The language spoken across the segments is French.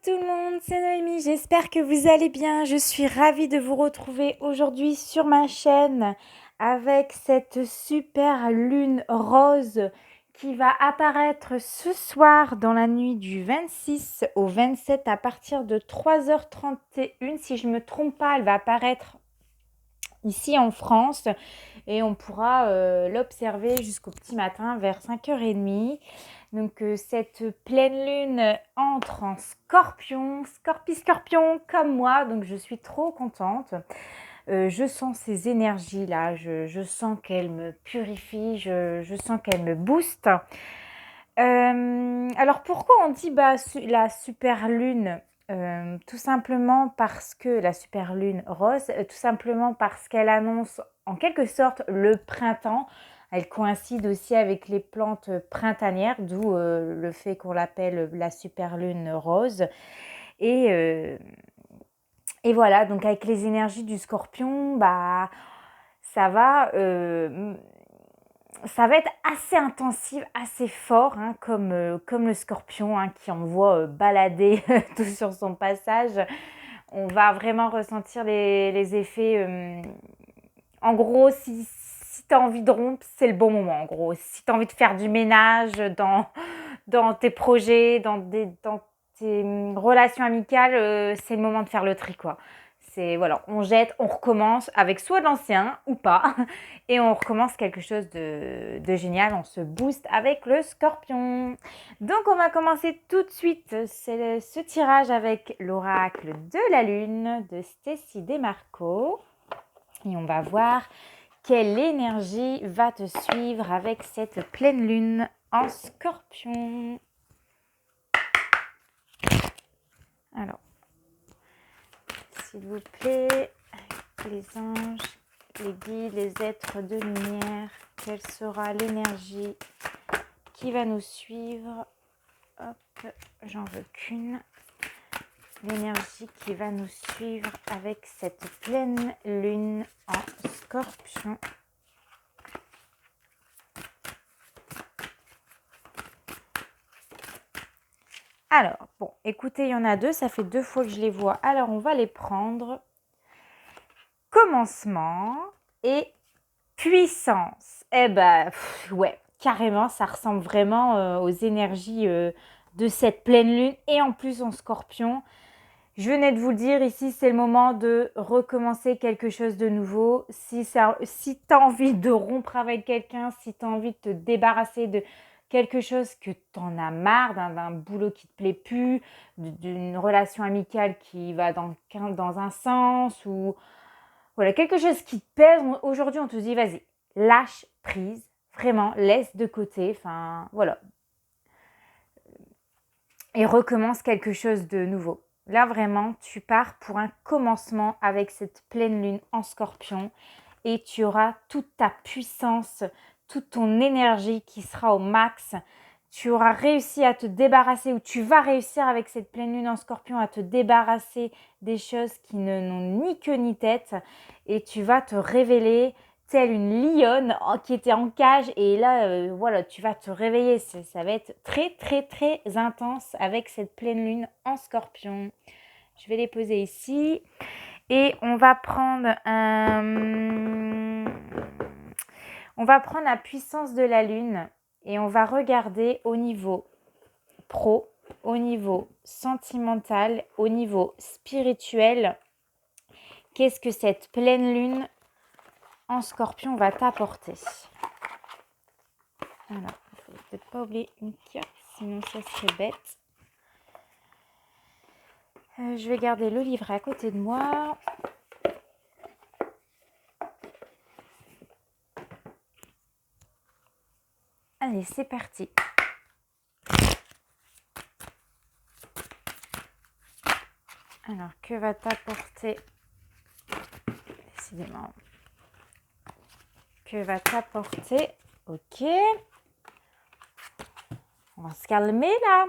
tout le monde, c'est Noémie, j'espère que vous allez bien. Je suis ravie de vous retrouver aujourd'hui sur ma chaîne avec cette super lune rose qui va apparaître ce soir dans la nuit du 26 au 27 à partir de 3h31. Si je ne me trompe pas, elle va apparaître ici en France et on pourra l'observer jusqu'au petit matin vers 5h30. Donc cette pleine lune entre en scorpion, scorpion comme moi, donc je suis trop contente. Je sens ces énergies-là, je sens qu'elles me purifient, je sens qu'elles me boostent. Alors pourquoi on dit la super lune? Tout simplement parce que la super lune rose, tout simplement parce qu'elle annonce en quelque sorte le printemps. Elle coïncide aussi avec les plantes printanières, d'où le fait qu'on l'appelle la super lune rose. Et voilà, donc avec les énergies du scorpion, ça va être assez intensif, assez fort, hein, comme le scorpion, hein, qui envoie balader tout sur son passage. On va vraiment ressentir les effets. En gros, si tu as envie de rompre, c'est le bon moment. En gros, si tu as envie de faire du ménage dans tes projets, dans tes relations amicales, c'est le moment de faire le tri, quoi. Voilà, on jette, on recommence avec soit de l'ancien ou pas, et on recommence quelque chose de génial, on se booste avec le scorpion. Donc on va commencer tout de suite ce tirage avec l'oracle de la lune de Stécie Desmarco, et on va voir quelle énergie va te suivre avec cette pleine lune en scorpion. Alors, s'il vous plaît, les anges, les guides, les êtres de lumière, quelle sera l'énergie qui va nous suivre? Hop, j'en veux qu'une. L'énergie qui va nous suivre avec cette pleine lune en scorpion. Alors, bon, écoutez, il y en a deux, ça fait 2 fois que je les vois. Alors, on va les prendre. Commencement et puissance. Ouais, carrément, ça ressemble vraiment aux énergies de cette pleine lune et en plus en scorpion. Je venais de vous le dire, ici, c'est le moment de recommencer quelque chose de nouveau. Si tu as envie de rompre avec quelqu'un, si tu as envie de te débarrasser de quelque chose que tu en as marre, d'un boulot qui ne te plaît plus, d'une relation amicale qui va dans un sens, ou voilà, quelque chose qui te pèse, aujourd'hui on te dit vas-y, lâche prise, vraiment, laisse de côté, enfin voilà. Et recommence quelque chose de nouveau. Là vraiment, tu pars pour un commencement avec cette pleine lune en scorpion et tu auras toute ta puissance, toute ton énergie qui sera au max. Tu auras réussi à te débarrasser, ou tu vas réussir avec cette pleine lune en scorpion à te débarrasser des choses qui n'ont ni queue ni tête, et tu vas te révéler telle une lionne qui était en cage, et là voilà, tu vas te réveiller. Ça va être très très très intense avec cette pleine lune en scorpion. Je vais les poser ici et on va prendre la puissance de la lune et on va regarder au niveau pro, au niveau sentimental, au niveau spirituel, qu'est-ce que cette pleine lune en scorpion va t'apporter. Alors, il ne faut peut-être pas oublier une carte, sinon ça serait bête. Je vais garder le livre à côté de moi. Allez, c'est parti. Alors, que va t'apporter, décidément, que va t'apporter, ok, on va se calmer là.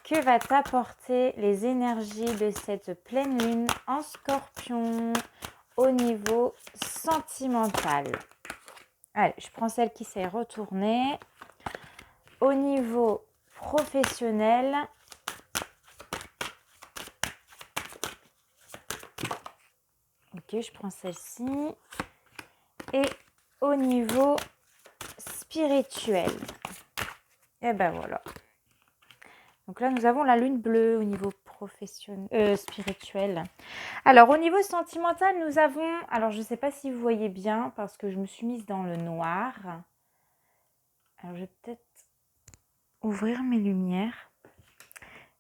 Que va t'apporter les énergies de cette pleine lune en scorpion au niveau sentimental? Allez, je prends celle qui s'est retournée. Au niveau professionnel, Ok, je prends celle-ci. Et au niveau spirituel, et ben voilà. Donc là, nous avons la lune bleue au niveau professionnel, spirituel. Alors, au niveau sentimental, nous avons... Alors, je ne sais pas si vous voyez bien parce que je me suis mise dans le noir. Alors, je vais peut-être ouvrir mes lumières.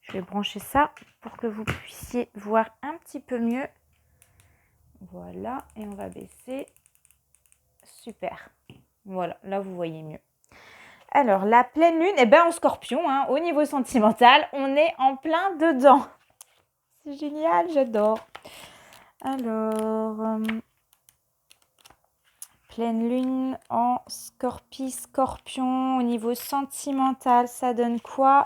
Je vais brancher ça pour que vous puissiez voir un petit peu mieux. Voilà, et on va baisser. Super. Voilà, là, vous voyez mieux. Alors, la pleine lune, en scorpion, au niveau sentimental, on est en plein dedans. C'est génial, j'adore. Alors, pleine lune en scorpion, au niveau sentimental, ça donne quoi?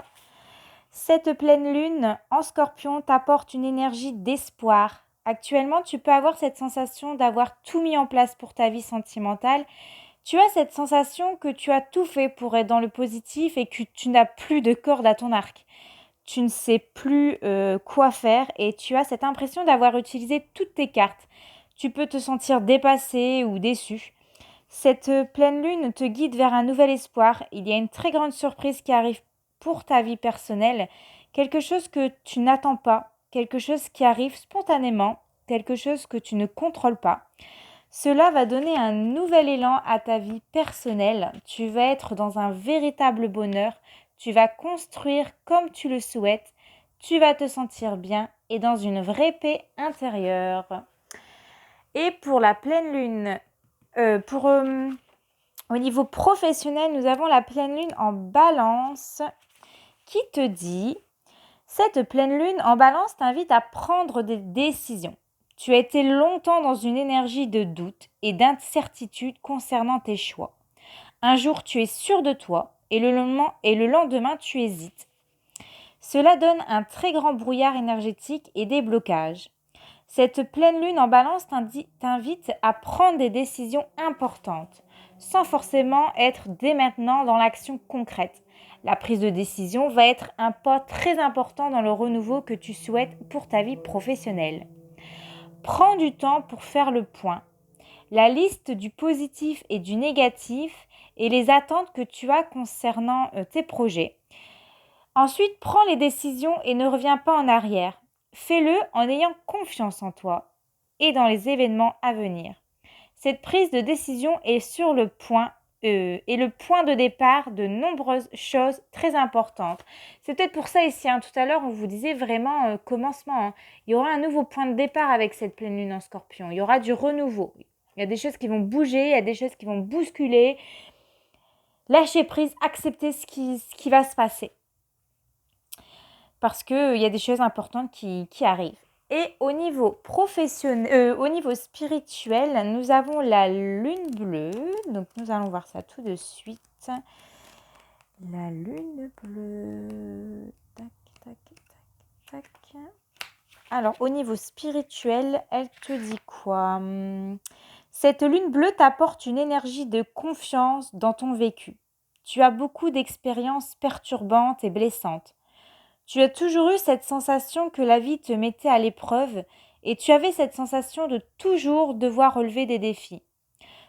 Cette pleine lune en scorpion t'apporte une énergie d'espoir. Actuellement, tu peux avoir cette sensation d'avoir tout mis en place pour ta vie sentimentale. Tu as cette sensation que tu as tout fait pour être dans le positif et que tu n'as plus de corde à ton arc. Tu ne sais plus quoi faire et tu as cette impression d'avoir utilisé toutes tes cartes. Tu peux te sentir dépassé ou déçu. Cette pleine lune te guide vers un nouvel espoir. Il y a une très grande surprise qui arrive pour ta vie personnelle. Quelque chose que tu n'attends pas, quelque chose qui arrive spontanément, quelque chose que tu ne contrôles pas. Cela va donner un nouvel élan à ta vie personnelle. Tu vas être dans un véritable bonheur. Tu vas construire comme tu le souhaites. Tu vas te sentir bien et dans une vraie paix intérieure. Et pour la pleine lune, au niveau professionnel, nous avons la pleine lune en balance qui te dit: cette pleine lune en balance t'invite à prendre des décisions. Tu as été longtemps dans une énergie de doute et d'incertitude concernant tes choix. Un jour, tu es sûr de toi et le lendemain, tu hésites. Cela donne un très grand brouillard énergétique et des blocages. Cette pleine lune en balance t'invite à prendre des décisions importantes, sans forcément être dès maintenant dans l'action concrète. La prise de décision va être un pas très important dans le renouveau que tu souhaites pour ta vie professionnelle. Prends du temps pour faire le point. La liste du positif et du négatif et les attentes que tu as concernant tes projets. Ensuite, prends les décisions et ne reviens pas en arrière. Fais-le en ayant confiance en toi et dans les événements à venir. Cette prise de décision est sur le point le point de départ de nombreuses choses très importantes. C'est peut-être pour ça ici, tout à l'heure, on vous disait vraiment commencement. Il y aura un nouveau point de départ avec cette pleine lune en scorpion. Il y aura du renouveau. Il y a des choses qui vont bouger, il y a des choses qui vont bousculer. Lâcher prise, accepter ce qui va se passer. Parce qu'il y a des choses importantes qui arrivent. Et au niveau professionnel, au niveau spirituel, nous avons la lune bleue. Donc, nous allons voir ça tout de suite. La lune bleue. Tac, tac, tac, tac. Alors, au niveau spirituel, elle te dit quoi? Cette lune bleue t'apporte une énergie de confiance dans ton vécu. Tu as beaucoup d'expériences perturbantes et blessantes. Tu as toujours eu cette sensation que la vie te mettait à l'épreuve et tu avais cette sensation de toujours devoir relever des défis.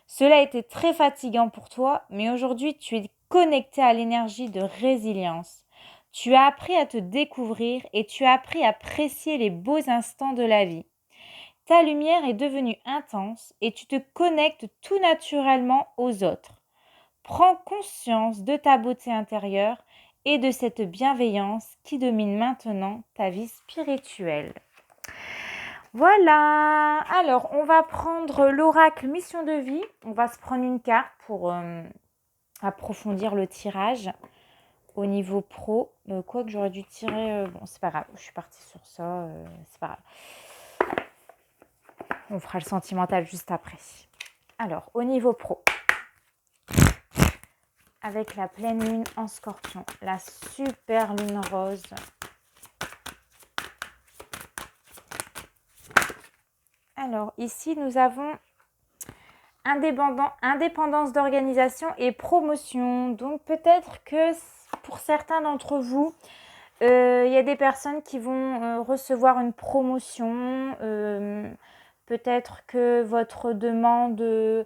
Cela a été très fatigant pour toi, mais aujourd'hui tu es connecté à l'énergie de résilience. Tu as appris à te découvrir et tu as appris à apprécier les beaux instants de la vie. Ta lumière est devenue intense et tu te connectes tout naturellement aux autres. Prends conscience de ta beauté intérieure et de cette bienveillance qui domine maintenant ta vie spirituelle. Voilà, alors on va prendre l'oracle mission de vie. On va se prendre une carte pour approfondir le tirage au niveau pro. Quoi que j'aurais dû tirer, bon c'est pas grave, je suis partie sur ça, c'est pas grave. On fera le sentimental juste après. Alors, au niveau pro, avec la pleine lune en scorpion, la super lune rose. Alors, ici, nous avons indépendance d'organisation et promotion. Donc, peut-être que pour certains d'entre vous, il y a des personnes qui vont recevoir une promotion. peut-être que votre demande, je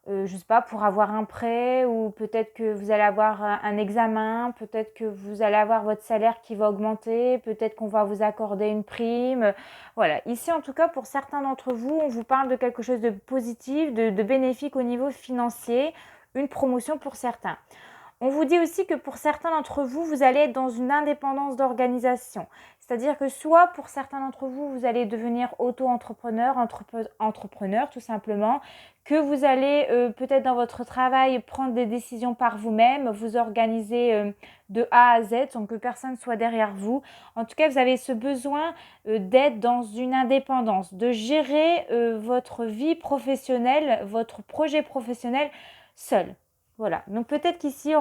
ne sais pas, pour avoir un prêt, ou peut-être que vous allez avoir un examen, peut-être que vous allez avoir votre salaire qui va augmenter, peut-être qu'on va vous accorder une prime. Voilà, ici en tout cas pour certains d'entre vous, on vous parle de quelque chose de positif, de bénéfique au niveau financier, une promotion pour certains. On vous dit aussi que pour certains d'entre vous, vous allez être dans une indépendance d'organisation. C'est-à-dire que soit pour certains d'entre vous, vous allez devenir auto-entrepreneur, entrepreneur tout simplement, que vous allez peut-être dans votre travail prendre des décisions par vous-même, vous organiser de A à Z sans que personne soit derrière vous. En tout cas, vous avez ce besoin d'être dans une indépendance, de gérer votre vie professionnelle, votre projet professionnel seul. Voilà, donc peut-être qu'ici,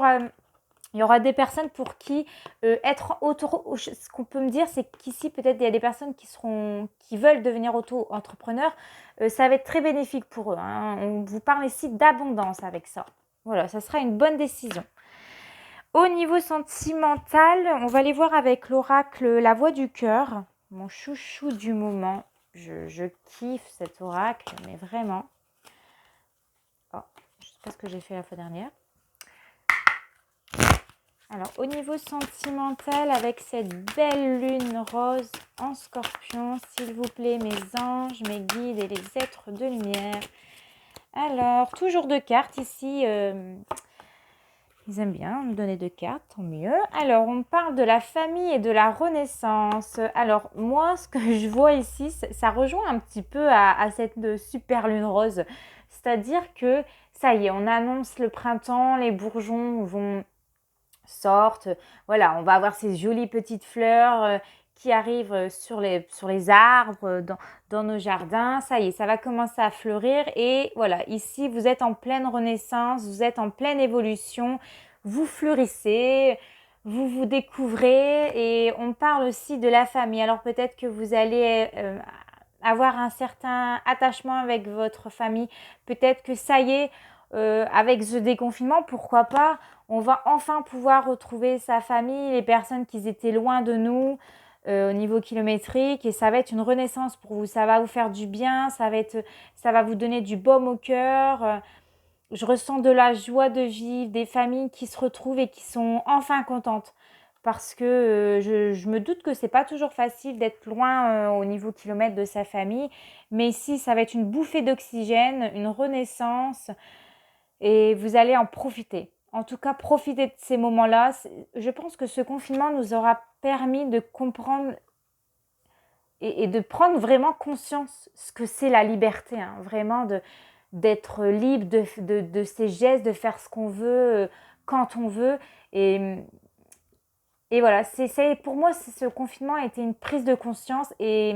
il y aura des personnes pour qui être ce qu'on peut me dire, c'est qu'ici, peut-être, il y a des personnes qui veulent devenir auto-entrepreneurs. Ça va être très bénéfique pour eux, hein. On vous parle ici d'abondance avec ça. Voilà, ça sera une bonne décision. Au niveau sentimental, on va aller voir avec l'oracle La Voix du Cœur, mon chouchou du moment. Je kiffe cet oracle, mais vraiment. Oh, je ne sais pas ce que j'ai fait la fois dernière. Alors, au niveau sentimental, avec cette belle lune rose en scorpion, s'il vous plaît, mes anges, mes guides et les êtres de lumière. Alors, toujours deux cartes ici. Ils aiment bien me donner deux cartes, tant mieux. Alors, on parle de la famille et de la renaissance. Alors, moi, ce que je vois ici, ça rejoint un petit peu à cette super lune rose. C'est-à-dire que, ça y est, on annonce le printemps, les bourgeons sortent. Voilà, on va avoir ces jolies petites fleurs qui arrivent sur les arbres, dans nos jardins. Ça y est, ça va commencer à fleurir. Et voilà, ici, vous êtes en pleine renaissance, vous êtes en pleine évolution, vous fleurissez, vous vous découvrez. Et on parle aussi de la famille. Alors peut-être que vous allez avoir un certain attachement avec votre famille. Peut-être que ça y est, avec ce déconfinement, pourquoi pas, on va enfin pouvoir retrouver sa famille, les personnes qui étaient loin de nous au niveau kilométrique, et ça va être une renaissance pour vous. Ça va vous faire du bien, ça va vous donner du baume au cœur. Je ressens de la joie de vivre, des familles qui se retrouvent et qui sont enfin contentes. Parce que je me doute que c'est pas toujours facile d'être loin au niveau kilomètre de sa famille. Mais ici, ça va être une bouffée d'oxygène, une renaissance. Et vous allez en profiter. En tout cas, profitez de ces moments-là. Je pense que ce confinement nous aura permis de comprendre et de prendre vraiment conscience ce que c'est la liberté, hein. Vraiment d'être libre de ses gestes, de faire ce qu'on veut, quand on veut. Et voilà, pour moi, ce confinement a été une prise de conscience. Et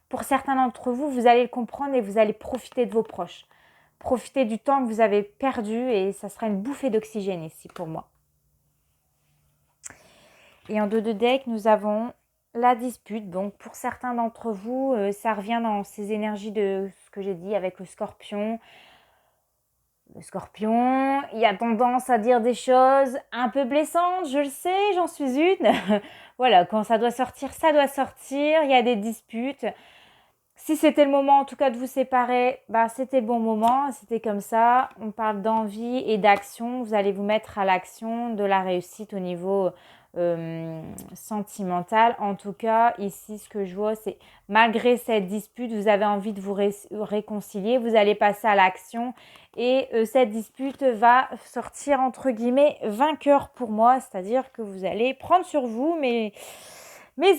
pour certains d'entre vous, vous allez le comprendre et vous allez profiter de vos proches. Profitez du temps que vous avez perdu et ça sera une bouffée d'oxygène ici pour moi. Et en dos de deck, nous avons la dispute. Donc pour certains d'entre vous, ça revient dans ces énergies de ce que j'ai dit avec le scorpion. Le scorpion, il a tendance à dire des choses un peu blessantes, je le sais, j'en suis une. Voilà, quand ça doit sortir, ça doit sortir. Il y a des disputes. Si c'était le moment en tout cas de vous séparer, c'était le bon moment, c'était comme ça. On parle d'envie et d'action. Vous allez vous mettre à l'action, de la réussite au niveau sentimental. En tout cas, ici, ce que je vois, c'est malgré cette dispute, vous avez envie de vous réconcilier. Vous allez passer à l'action et cette dispute va sortir entre guillemets vainqueur pour moi. C'est-à-dire que vous allez prendre sur vous, mes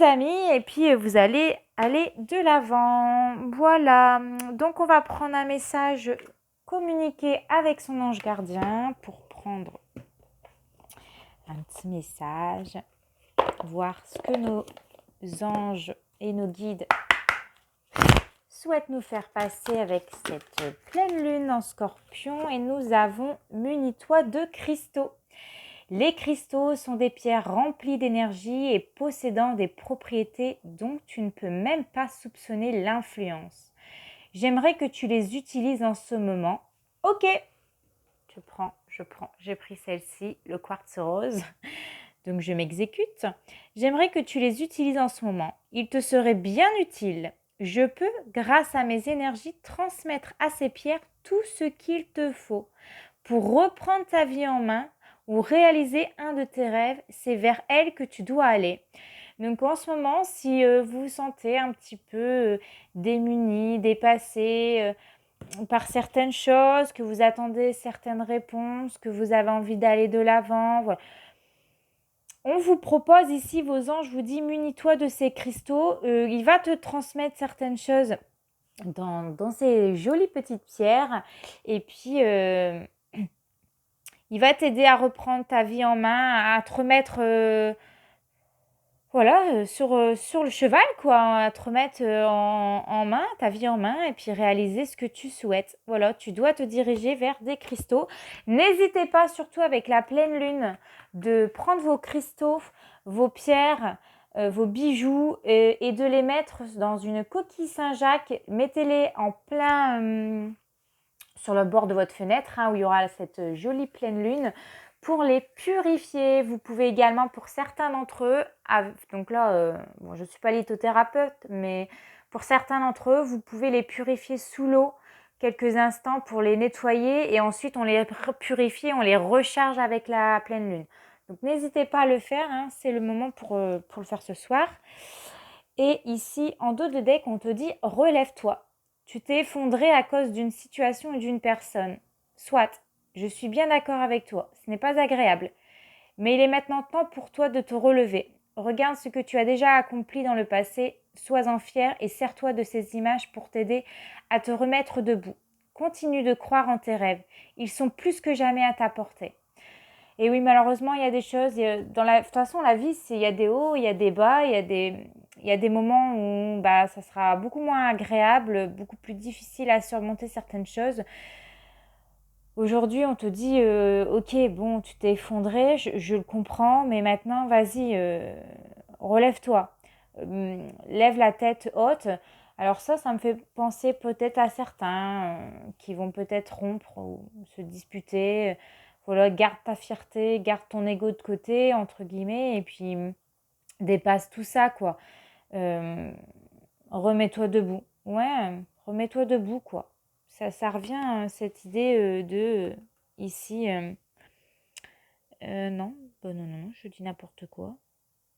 amis, et puis vous allez aller de l'avant. Voilà, donc on va prendre un message communiqué avec son ange gardien pour prendre un petit message, voir ce que nos anges et nos guides souhaitent nous faire passer avec cette pleine lune en scorpion. Et nous avons munis-toi de cristaux. Les cristaux sont des pierres remplies d'énergie et possédant des propriétés dont tu ne peux même pas soupçonner l'influence. J'aimerais que tu les utilises en ce moment. Ok, j'ai pris celle-ci, le quartz rose, donc je m'exécute. J'aimerais que tu les utilises en ce moment. Il te serait bien utile Je peux, grâce à mes énergies, transmettre à ces pierres tout ce qu'il te faut pour reprendre ta vie en main ou réaliser un de tes rêves. C'est vers elles que tu dois aller. Donc en ce moment, si vous vous sentez un petit peu démuni, dépassé par certaines choses, que vous attendez certaines réponses, que vous avez envie d'aller de l'avant, voilà. On vous propose ici, vos anges vous dit, munis-toi de ces cristaux. Il va te transmettre certaines choses dans ces jolies petites pierres. Et puis, il va t'aider à reprendre ta vie en main, à te remettre sur le cheval, quoi, à te remettre en main, ta vie en main, et puis réaliser ce que tu souhaites. Voilà, tu dois te diriger vers des cristaux. N'hésitez pas, surtout avec la pleine lune, de prendre vos cristaux, vos pierres, vos bijoux, et de les mettre dans une coquille Saint-Jacques. Mettez-les en plein sur le bord de votre fenêtre, où il y aura cette jolie pleine lune, pour les purifier. Vous pouvez également, pour certains d'entre eux, donc là, je ne suis pas lithothérapeute, mais pour certains d'entre eux, vous pouvez les purifier sous l'eau quelques instants pour les nettoyer, et ensuite on les purifie, on les recharge avec la pleine lune. Donc n'hésitez pas à le faire, c'est le moment pour le faire ce soir. Et ici, en dos de deck, on te dit « Relève-toi ». Tu t'es effondré à cause d'une situation ou d'une personne. Soit, je suis bien d'accord avec toi, ce n'est pas agréable. Mais il est maintenant temps pour toi de te relever. Regarde ce que tu as déjà accompli dans le passé, sois-en fier et sers-toi de ces images pour t'aider à te remettre debout. Continue de croire en tes rêves, ils sont plus que jamais à ta portée. Et oui, malheureusement, il y a des choses, de toute façon, la vie, il y a des hauts, il y a des bas, il y a des moments où ça sera beaucoup moins agréable, beaucoup plus difficile à surmonter certaines choses. Aujourd'hui, on te dit, ok, bon, tu t'es effondré, je le comprends, mais maintenant, vas-y, relève-toi. Lève la tête haute. Alors ça me fait penser peut-être à certains qui vont peut-être rompre ou se disputer. Voilà, garde ta fierté, garde ton ego de côté, entre guillemets, et puis dépasse tout ça, quoi. Remets-toi debout. Ouais, remets-toi debout, quoi. Ça revient, cette idée ici. Non, non, je dis n'importe quoi.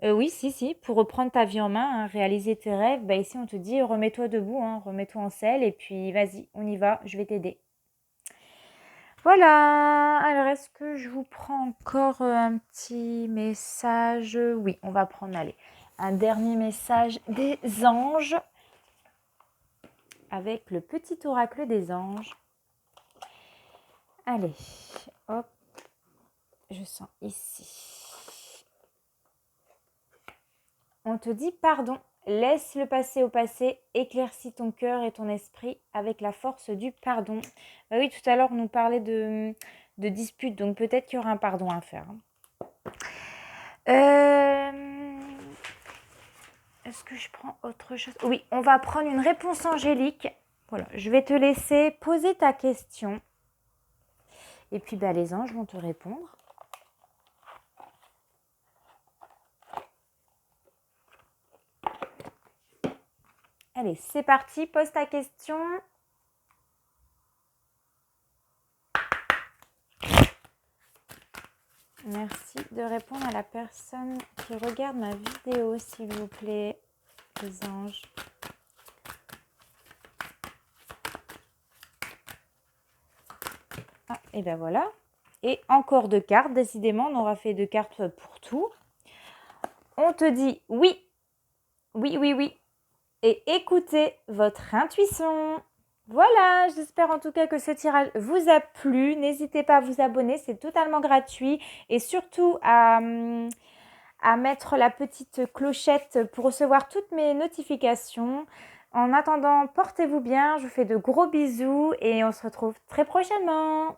Oui, si, pour reprendre ta vie en main, réaliser tes rêves, ici on te dit remets-toi debout, remets-toi en selle, et puis vas-y, on y va, je vais t'aider. Voilà, alors est-ce que je vous prends encore un petit message? Oui, on va prendre, allez, un dernier message des anges avec le petit oracle des anges. Allez, hop, je sens ici. On te dit pardon, laisse le passé au passé, éclaircis ton cœur et ton esprit avec la force du pardon. Oui, tout à l'heure, on nous parlait de disputes, donc peut-être qu'il y aura un pardon à faire. Est-ce que je prends autre chose? Oui, on va prendre une réponse angélique. Voilà, je vais te laisser poser ta question. Et puis, les anges vont te répondre. Allez, c'est parti, pose ta question. Merci de répondre à la personne qui regarde ma vidéo, s'il vous plaît, les anges. Ah, et ben voilà. Et encore 2 cartes, décidément, on aura fait 2 cartes pour tout. On te dit oui, oui, oui, oui. Et écoutez votre intuition. Voilà, j'espère en tout cas que ce tirage vous a plu. N'hésitez pas à vous abonner, c'est totalement gratuit. Et surtout à mettre la petite clochette pour recevoir toutes mes notifications. En attendant, portez-vous bien, je vous fais de gros bisous et on se retrouve très prochainement.